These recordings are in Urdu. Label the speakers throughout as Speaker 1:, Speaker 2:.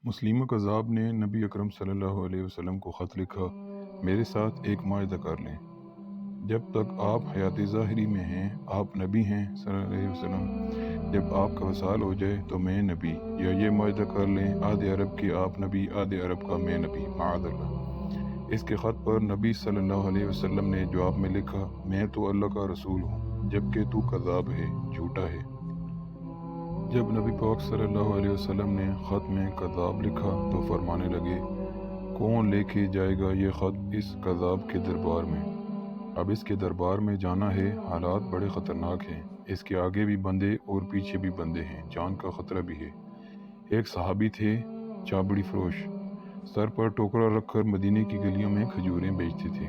Speaker 1: مسلمہ کذاب نے نبی اکرم صلی اللہ علیہ وسلم کو خط لکھا، میرے ساتھ ایک معاہدہ کر لیں۔ جب تک آپ حیات ظاہری میں ہیں آپ نبی ہیں صلی اللہ علیہ وسلم، جب آپ کا وصال ہو جائے تو میں نبی، یا یہ معاہدہ کر لیں آدھے عرب کے آپ نبی، آدھے عرب کا میں نبی، معاذ اللہ۔ اس کے خط پر نبی صلی اللہ علیہ وسلم نے جواب میں لکھا، میں تو اللہ کا رسول ہوں جبکہ تو کذاب ہے، جھوٹا ہے۔ جب نبی پاک صلی اللہ علیہ وسلم نے خط میں کذاب لکھا تو فرمانے لگے، کون لے کے جائے گا یہ خط اس کذاب کے دربار میں؟ اب اس کے دربار میں جانا ہے، حالات بڑے خطرناک ہیں، اس کے آگے بھی بندے اور پیچھے بھی بندے ہیں، جان کا خطرہ بھی ہے۔ ایک صحابی تھے چابڑی فروش، سر پر ٹوکرا رکھ کر مدینے کی گلیوں میں کھجوریں بیچتے تھے۔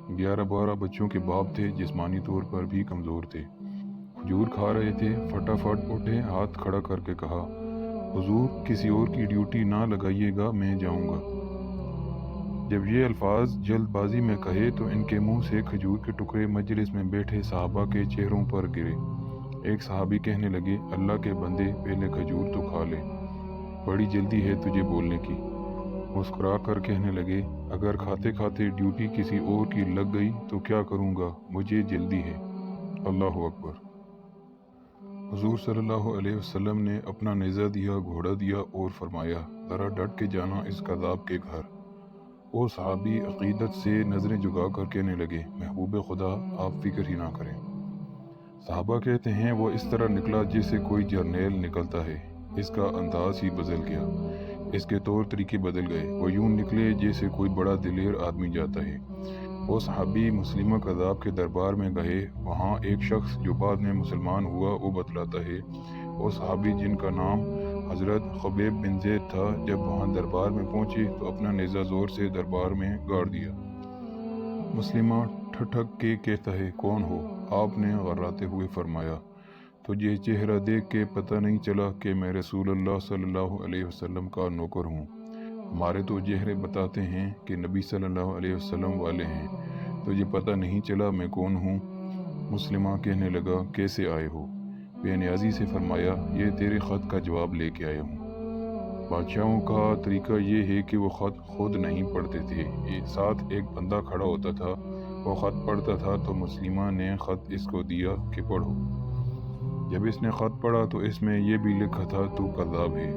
Speaker 1: 11-12 بچوں کے باپ تھے، جسمانی طور پر بھی کمزور تھے۔ کھجور کھا رہے تھے، فٹافٹ اٹھے، ہاتھ کھڑا کر کے کہا، حضور کسی اور کی ڈیوٹی نہ لگائیے گا، میں جاؤں گا۔ جب یہ الفاظ جلد بازی میں کہے تو ان کے منہ سے کھجور کے ٹکڑے مجلس میں بیٹھے صحابہ کے چہروں پر گرے۔ ایک صحابی کہنے لگے، اللہ کے بندے پہلے کھجور تو کھا لے، بڑی جلدی ہے تجھے بولنے کی۔ مسکرا کر کہنے لگے، اگر کھاتے کھاتے ڈیوٹی کسی اور کی لگ گئی تو کیا کروں گا، مجھے جلدی ہے۔ اللہ اکبر۔ حضور صلی اللہ علیہ وسلم نے اپنا نیزہ دیا، گھوڑا دیا اور فرمایا، ذرا ڈٹ کے جانا اس کذاب کے گھر۔ وہ صحابی عقیدت سے نظریں جھکا کر کہنے لگے، محبوب خدا آپ فکر ہی نہ کریں۔ صحابہ کہتے ہیں وہ اس طرح نکلا جیسے کوئی جرنیل نکلتا ہے، اس کا انداز ہی بدل گیا، اس کے طور طریقے بدل گئے، وہ یوں نکلے جیسے کوئی بڑا دلیر آدمی جاتا ہے۔ وہ صحابی مسلمہ کذاب کے دربار میں گئے، وہاں ایک شخص جو بعد میں مسلمان ہوا وہ بتلاتا ہے، وہ صحابی جن کا نام حضرت خبیب بن زید تھا، جب وہاں دربار میں پہنچے تو اپنا نیزہ زور سے دربار میں گاڑ دیا۔ مسلمہ ٹھٹک کے کہتا ہے، کون ہو؟ آپ نے غراتے ہوئے فرمایا، تجھے چہرہ دیکھ کے پتہ نہیں چلا کہ میں رسول اللہ صلی اللہ علیہ وسلم کا نوکر ہوں؟ ہمارے تو چہرے بتاتے ہیں کہ نبی صلی اللہ علیہ وسلم والے ہیں، تجھے پتہ نہیں چلا میں کون ہوں؟ مسلمہ کہنے لگا، کیسے آئے ہو؟ بے نیازی سے فرمایا، یہ تیرے خط کا جواب لے کے آیا ہوں۔ بادشاہوں کا طریقہ یہ ہے کہ وہ خط خود نہیں پڑھتے تھے، ساتھ ایک بندہ کھڑا ہوتا تھا، وہ خط پڑھتا تھا تو مسلمہ نے خط اس کو دیا کہ پڑھو۔ جب اس نے خط پڑھا تو اس میں یہ بھی لکھا تھا، تو کذاب ہے۔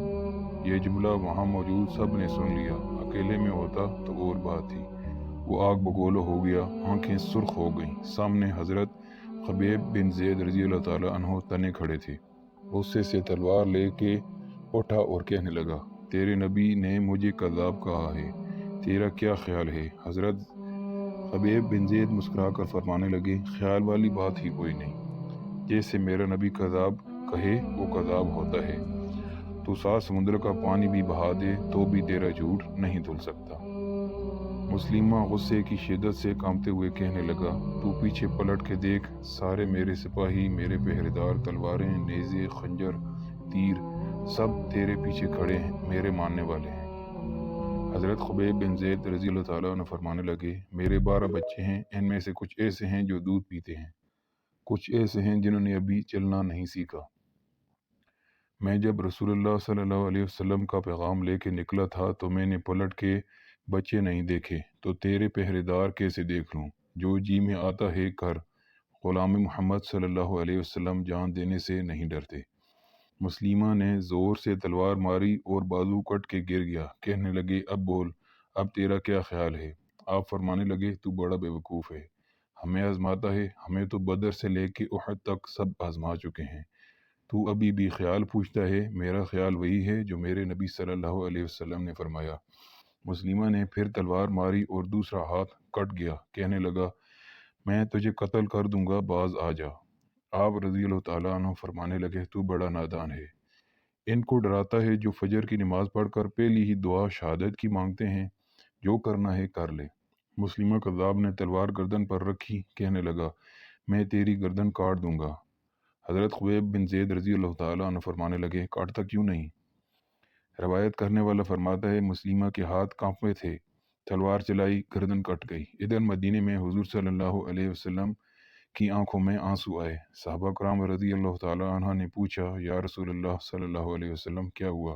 Speaker 1: یہ جملہ وہاں موجود سب نے سن لیا، اکیلے میں ہوتا تو اور بات تھی۔ وہ آگ بگولہ ہو گیا، آنکھیں سرخ ہو گئیں۔ سامنے حضرت خبیب بن زید رضی اللہ تعالیٰ عنہ تنے کھڑے تھے۔ غصے سے تلوار لے کے اٹھا اور کہنے لگا، تیرے نبی نے مجھے کذاب کہا ہے، تیرا کیا خیال ہے؟ حضرت خبیب بن زید مسکرا کر فرمانے لگے، خیال والی بات ہی کوئی نہیں، جیسے میرا نبی کذاب کہے وہ کذاب ہوتا ہے، تو 7 سمندر کا پانی بھی بہا دے تو بھی تیرا جھوٹ نہیں دھل سکتا۔ مسلمہ غصے کی شدت سے کانپتے ہوئے کہنے لگا، تو پیچھے پلٹ کے دیکھ، سارے میرے سپاہی، میرے پہرےدار، تلواریں، نیزے، خنجر، تیر، سب تیرے پیچھے کھڑے ہیں، میرے ماننے والے ہیں۔ حضرت خبیب بن زید رضی اللہ تعالیٰ عنہ فرمانے لگے، میرے 12 بچے ہیں، ان میں سے کچھ ایسے ہیں جو دودھ پیتے ہیں، کچھ ایسے ہیں جنہوں نے ابھی چلنا نہیں سیکھا۔ میں جب رسول اللہ صلی اللہ علیہ وسلم کا پیغام لے کے نکلا تھا تو میں نے پلٹ کے بچے نہیں دیکھے، تو تیرے پہرے دار کیسے دیکھ لوں؟ جو جی میں آتا ہے کر، غلام محمد صلی اللہ علیہ وسلم جان دینے سے نہیں ڈرتے۔ مسلمہ نے زور سے تلوار ماری اور بازو کٹ کے گر گیا۔ کہنے لگے، اب بول، اب تیرا کیا خیال ہے؟ آپ فرمانے لگے، تو بڑا بے وقوف ہے، ہمیں آزماتا ہے، ہمیں تو بدر سے لے کے احد تک سب آزما چکے ہیں، تو ابھی بھی خیال پوچھتا ہے؟ میرا خیال وہی ہے جو میرے نبی صلی اللہ علیہ وسلم نے فرمایا۔ مسلمہ نے پھر تلوار ماری اور دوسرا ہاتھ کٹ گیا۔ کہنے لگا، میں تجھے قتل کر دوں گا، باز آ جا۔ آپ رضی اللہ تعالیٰ عنہ فرمانے لگے، تو بڑا نادان ہے، ان کو ڈراتا ہے جو فجر کی نماز پڑھ کر پہلی ہی دعا شہادت کی مانگتے ہیں، جو کرنا ہے کر لے۔ مسلمہ کذاب نے تلوار گردن پر رکھی، کہنے لگا، میں تیری گردن کاٹ دوں گا۔ حضرت خبیب بن زید رضی اللہ تعالیٰ عنہ فرمانے لگے، کاٹتا کیوں نہیں؟ روایت کرنے والا فرماتا ہے، مسلمہ کے ہاتھ کانپے تھے، تلوار چلائی، گردن کٹ گئی۔ ادھر مدینے میں حضور صلی اللہ علیہ وسلم کی آنکھوں میں آنسو آئے۔ صحابہ کرام رضی اللہ تعالیٰ عنہ نے پوچھا، یا رسول اللہ صلی اللہ علیہ وسلم کیا ہوا؟